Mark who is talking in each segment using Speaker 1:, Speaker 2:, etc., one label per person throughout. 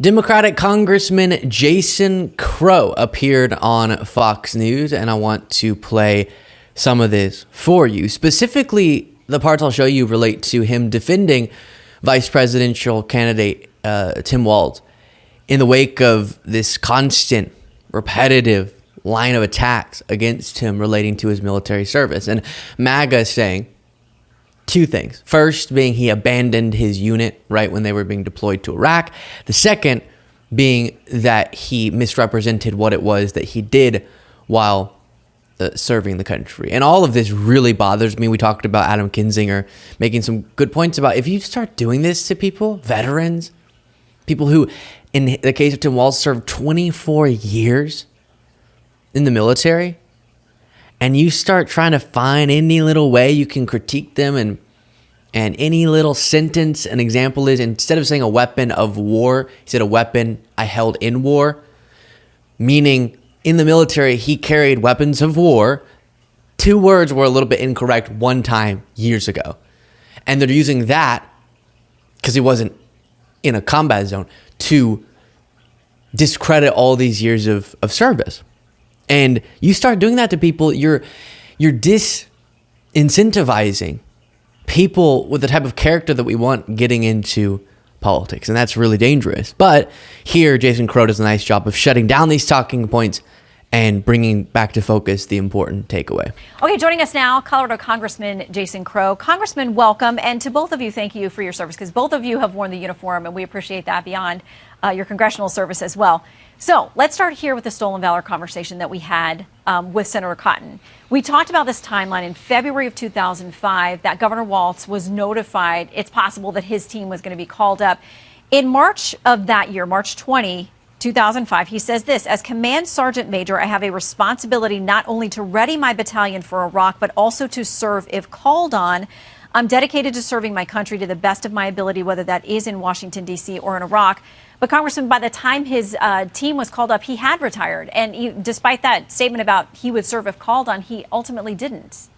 Speaker 1: Democratic Congressman Jason Crow appeared on Fox News, and I want to play some of this for you. Specifically, the parts I'll show you relate to him defending vice presidential candidate Tim Walz in the wake of this constant, repetitive line of attacks against him relating to his military service. And MAGA saying two things. First being he abandoned his unit right when they were being deployed to Iraq. The second being that he misrepresented what it was that he did while serving the country. And all of this really bothers me. We talked about Adam Kinzinger making some good points about if you start doing this to people, veterans, people who, in the case of Tim Walz, served 24 years in the military, and you start trying to find any little way you can critique them and any little sentence, an example is, instead of saying a weapon of war, he said a weapon I held in war, meaning in the military, he carried weapons of war. Two words were a little bit incorrect one time years ago. And they're using that, because he wasn't in a combat zone, to discredit all these years of service. And you start doing that to people, you're disincentivizing people with the type of character that we want getting into politics. And that's really dangerous. But here, Jason Crow does a nice job of shutting down these talking points and bringing back to focus the important takeaway.
Speaker 2: Okay, joining us now, Colorado Congressman Jason Crow. Congressman, welcome. And to both of you, thank you for your service, because both of you have worn the uniform, and we appreciate that beyond your congressional service as well. So let's start here with the stolen valor conversation that we had with Senator Cotton. We talked about this timeline in February of 2005 that Governor Walz was notified it's possible that his team was going to be called up. In March of that year, March 20, 2005, he says this: as Command Sergeant Major, I have a responsibility not only to ready my battalion for Iraq, but also to serve if called on. I'm dedicated to serving my country to the best of my ability, whether that is in Washington, D.C. or in Iraq. But, Congressman, by the time his team was called up, he had retired. And despite that statement about he would serve if called on, he ultimately didn't.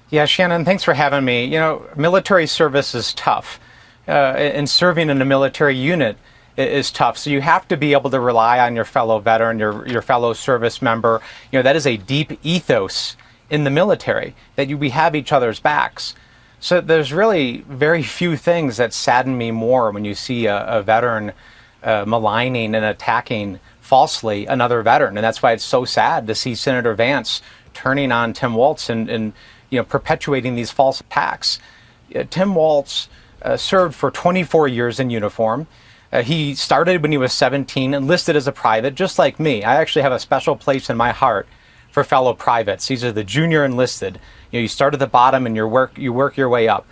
Speaker 3: Yeah, Shannon, thanks for having me. You know, military service is tough. And serving in a military unit is tough. So you have to be able to rely on your fellow veteran, your fellow service member. You know, that is a deep ethos in the military, that we have each other's backs. So there's really very few things that sadden me more when you see a veteran maligning and attacking falsely another veteran. And that's why it's so sad to see Senator Vance turning on Tim Walz and perpetuating these false attacks. Tim Walz served for 24 years in uniform. He started when he was 17, enlisted as a private, just like me. I actually have a special place in my heart for fellow privates. These are the junior enlisted. You start at the bottom and you work your way up,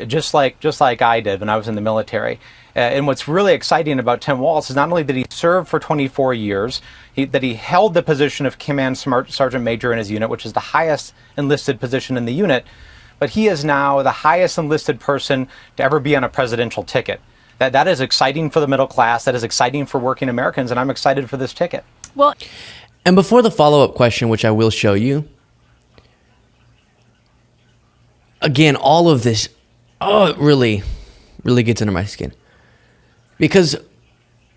Speaker 3: just like I did when I was in the military. And what's really exciting about Tim Walz is not only did he serve for 24 years, that he held the position of Command Sergeant Major in his unit, which is the highest enlisted position in the unit, but he is now the highest enlisted person to ever be on a presidential ticket. That is exciting for the middle class. That is exciting for working Americans, and I'm excited for this ticket.
Speaker 2: Well,
Speaker 1: and before the follow-up question, which I will show you, again, all of this, it really, really gets under my skin. Because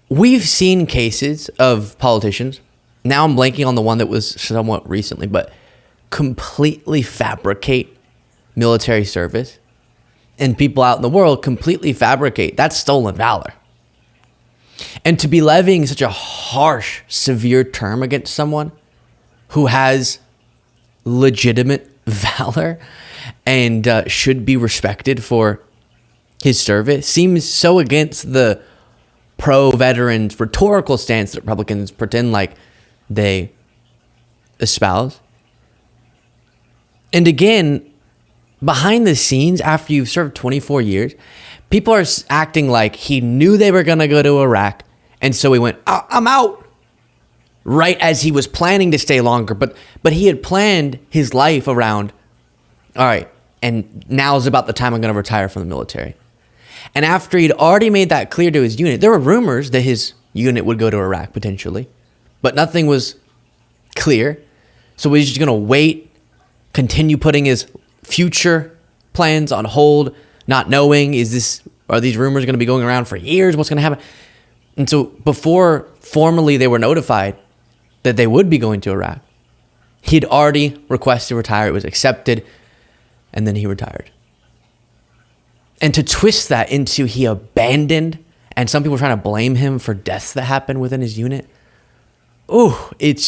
Speaker 1: we've seen cases of politicians, now I'm blanking on the one that was somewhat recently, but completely fabricate military service. And people out in the world completely fabricate. That's stolen valor. And to be levying such a harsh, severe term against someone who has legitimate valor and should be respected for his service seems so against the pro-veterans rhetorical stance that Republicans pretend like they espouse. And again, behind the scenes, after you've served 24 years, people are acting like he knew they were going to go to Iraq, and so he went, I'm out, right as he was planning to stay longer. But he had planned his life around, all right, and now is about the time I'm going to retire from the military. And after he'd already made that clear to his unit, there were rumors that his unit would go to Iraq potentially, but nothing was clear. So he's just going to wait, continue putting his future plans on hold, not knowing, is this Are these rumors going to be going around for years? What's going to happen? And so before formally they were notified that they would be going to Iraq, he'd already requested to retire. It was accepted, and then he retired. And to twist that into he abandoned, and some people are trying to blame him for deaths that happened within his unit. Ooh, it's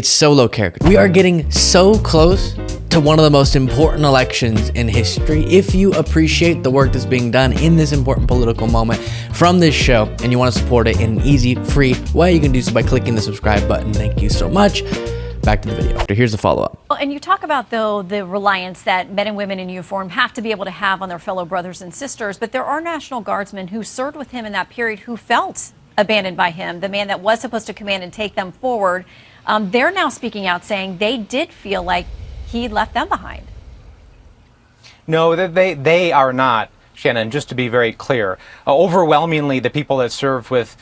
Speaker 1: so low character. We are getting so close to one of the most important elections in history. If you appreciate the work that's being done in this important political moment from this show, and you want to support it in an easy, free way, you can do so by clicking the subscribe button. Thank you so much. Back to the video. Here's the follow-up.
Speaker 2: Well, and you talk about, though, the reliance that men and women in uniform have to be able to have on their fellow brothers and sisters. But there are National Guardsmen who served with him in that period who felt abandoned by him, the man that was supposed to command and take them forward. They're now speaking out saying they did feel like he left them behind.
Speaker 3: No, they are not, Shannon, just to be very clear. Overwhelmingly, the people that served with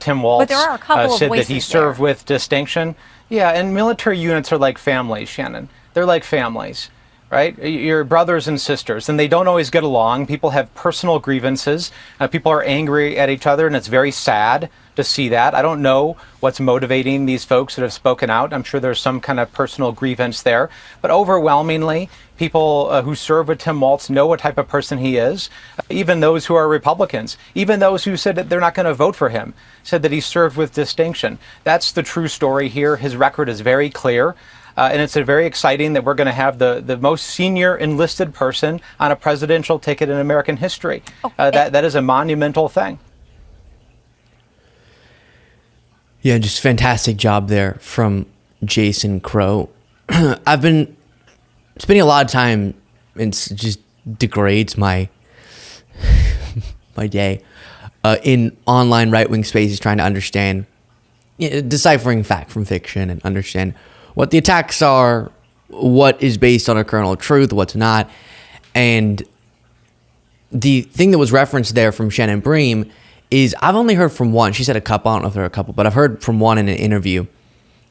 Speaker 3: Tim Waltz
Speaker 2: but there are a couple of
Speaker 3: said that he served with distinction. Yeah, and military units are like families, Shannon. They're like families, right? Your brothers and sisters, and they don't always get along. People have personal grievances. People are angry at each other, and it's very sad to see that. I don't know what's motivating these folks that have spoken out. I'm sure there's some kind of personal grievance there. But overwhelmingly, people who serve with Tim Waltz know what type of person he is. Even those who are Republicans, even those who said that they're not going to vote for him, said that he served with distinction. That's the true story here. His record is very clear. And it's very exciting that we're going to have the most senior enlisted person on a presidential ticket in American history. That is a monumental thing.
Speaker 1: Yeah, just fantastic job there from Jason Crow. I've been spending a lot of time, and it just degrades my day, in online right-wing spaces trying to understand, deciphering fact from fiction and understand what the attacks are, what is based on a kernel of truth, what's not. And the thing that was referenced there from Shannon Bream is I've only heard from one. She said a couple. I don't know if there are a couple, but I've heard from one in an interview,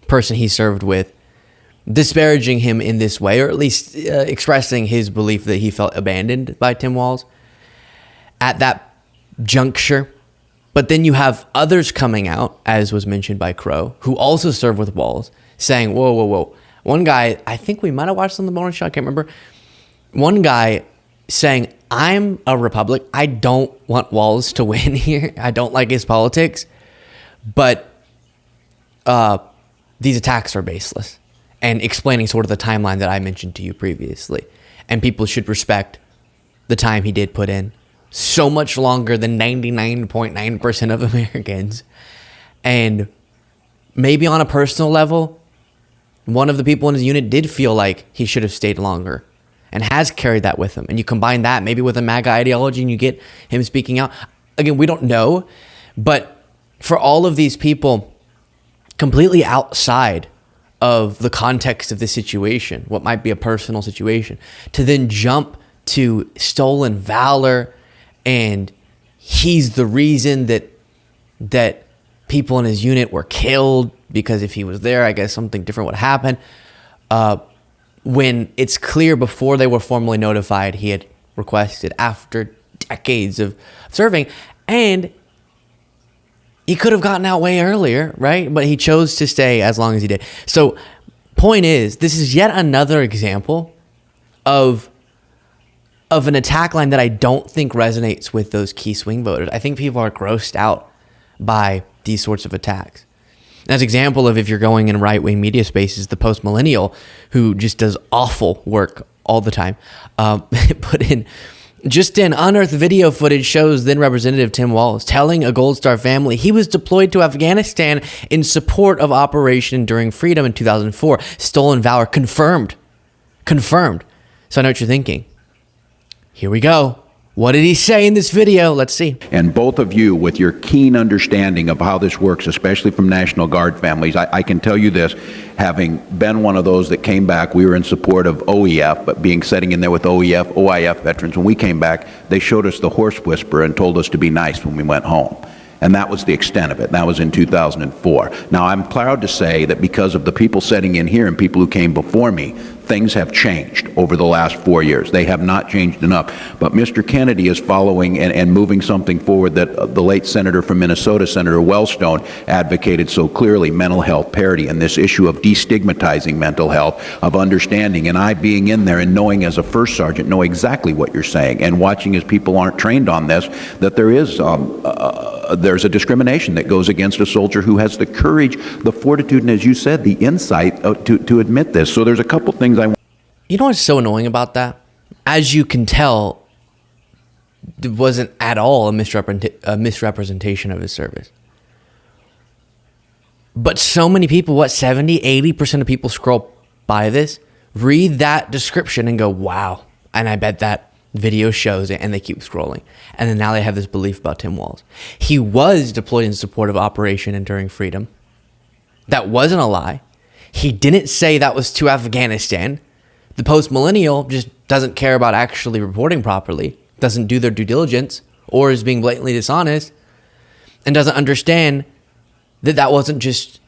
Speaker 1: person he served with, disparaging him in this way, or at least expressing his belief that he felt abandoned by Tim Walz at that juncture. But then you have others coming out, as was mentioned by Crow, who also served with Walz, saying, whoa, whoa, whoa. One guy, I think we might have watched on the bonus show, I can't remember. One guy saying, I'm a Republic. I don't want Walz to win here. I don't like his politics. But these attacks are baseless. And explaining sort of the timeline that I mentioned to you previously. And people should respect the time he did put in. So much longer than 99.9% of Americans. And maybe on a personal level, one of the people in his unit did feel like he should have stayed longer and has carried that with him. And you combine that maybe with a MAGA ideology and you get him speaking out. Again, we don't know. But for all of these people completely outside of the context of this situation, what might be a personal situation, to then jump to stolen valor and he's the reason that people in his unit were killed because if he was there, I guess something different would happen. When it's clear before they were formally notified, he had requested after decades of serving, and he could have gotten out way earlier, right? But he chose to stay as long as he did. So point is, this is yet another example of an attack line that I don't think resonates with those key swing voters. I think people are grossed out by these sorts of attacks. As an example of if you're going in right-wing media spaces, the post-millennial who just does awful work all the time, put in unearthed video footage shows then Representative Tim Walz telling a Gold Star family he was deployed to Afghanistan in support of Operation Enduring Freedom in 2004. Stolen valor confirmed. So I know what you're thinking. Here we go. What did he say in this video? Let's see.
Speaker 4: And both of you, with your keen understanding of how this works, especially from National Guard families, I can tell you this, having been one of those that came back, we were in support of OEF, but sitting in there with OIF veterans, when we came back, they showed us the horse whisperer and told us to be nice when we went home. And that was the extent of it. That was in 2004. Now, I'm proud to say that because of the people sitting in here and people who came before me, things have changed over the last 4 years. They have not changed enough. But Mr. Kennedy is following and moving something forward that the late senator from Minnesota, Senator Wellstone, advocated so clearly: mental health parity, and this issue of destigmatizing mental health, of understanding. And I, being in there and knowing as a first sergeant, know exactly what you're saying, and watching as people aren't trained on this, that there's a discrimination that goes against a soldier who has the courage, the fortitude, and, as you said, the insight to admit this. So there's a couple things I want.
Speaker 1: You know what's so annoying about that? As you can tell, it wasn't at all a misrepresentation of his service. But so many people, what, 70, 80% of people scroll by this, read that description and go, wow. And I bet that video shows it, and they keep scrolling. And then now they have this belief about Tim Walz. He was deployed in support of Operation Enduring Freedom. That wasn't a lie. He didn't say that was to Afghanistan. The post-millennial just doesn't care about actually reporting properly, doesn't do their due diligence, or is being blatantly dishonest, and doesn't understand that that wasn't just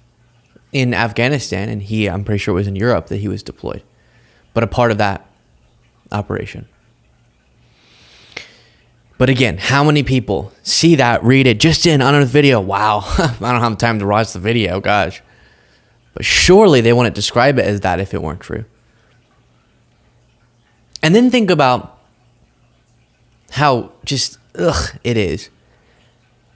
Speaker 1: in Afghanistan, and I'm pretty sure it was in Europe that he was deployed, but a part of that operation. But again, how many people see that, read it, just in on a video? Wow, I don't have time to watch the video, gosh. But surely they wouldn't describe it as that if it weren't true. And then think about how just, it is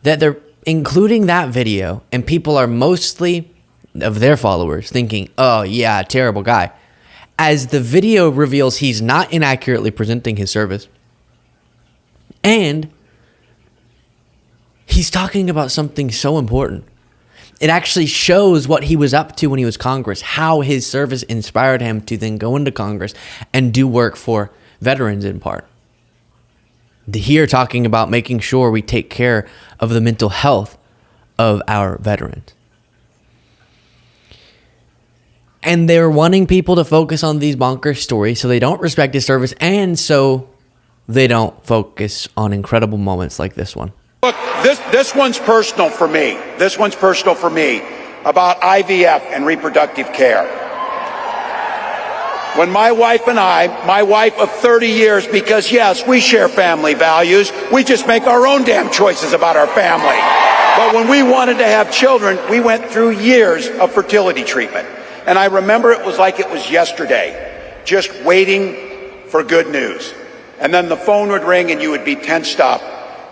Speaker 1: that they're including that video, and people are mostly of their followers thinking, oh yeah, terrible guy. As the video reveals, he's not inaccurately presenting his service. And he's talking about something so important. It actually shows what he was up to when he was Congress, how his service inspired him to then go into Congress and do work for veterans in part. Here talking about making sure we take care of the mental health of our veterans. And they're wanting people to focus on these bonkers stories so they don't respect his service, and so they don't focus on incredible moments like this one.
Speaker 5: Look, this one's personal for me. This one's personal for me about IVF and reproductive care. When my wife and I, my wife of 30 years, because yes, we share family values, we just make our own damn choices about our family. But when we wanted to have children, we went through years of fertility treatment. And I remember it was like it was yesterday, just waiting for good news. And then the phone would ring and you would be tensed up,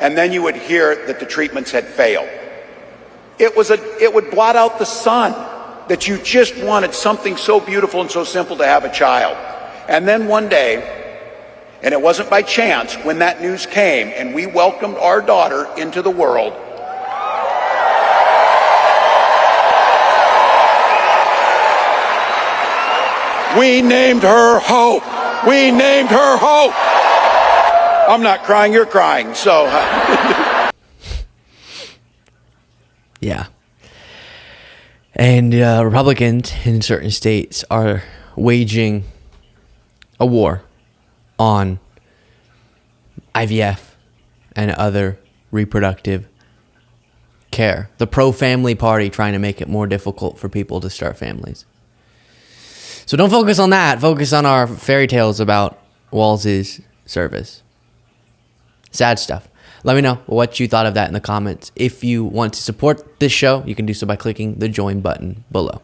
Speaker 5: and then you would hear that the treatments had failed. It would blot out the sun, that you just wanted something so beautiful and so simple to have a child. And then one day, and it wasn't by chance, when that news came and we welcomed our daughter into the world, we named her Hope. We named her Hope. I'm not crying, you're crying, so.
Speaker 1: Yeah. And Republicans in certain states are waging a war on IVF and other reproductive care. The pro-family party trying to make it more difficult for people to start families. So don't focus on that. Focus on our fairy tales about Walz's service. Sad stuff. Let me know what you thought of that in the comments. If you want to support this show, you can do so by clicking the join button below.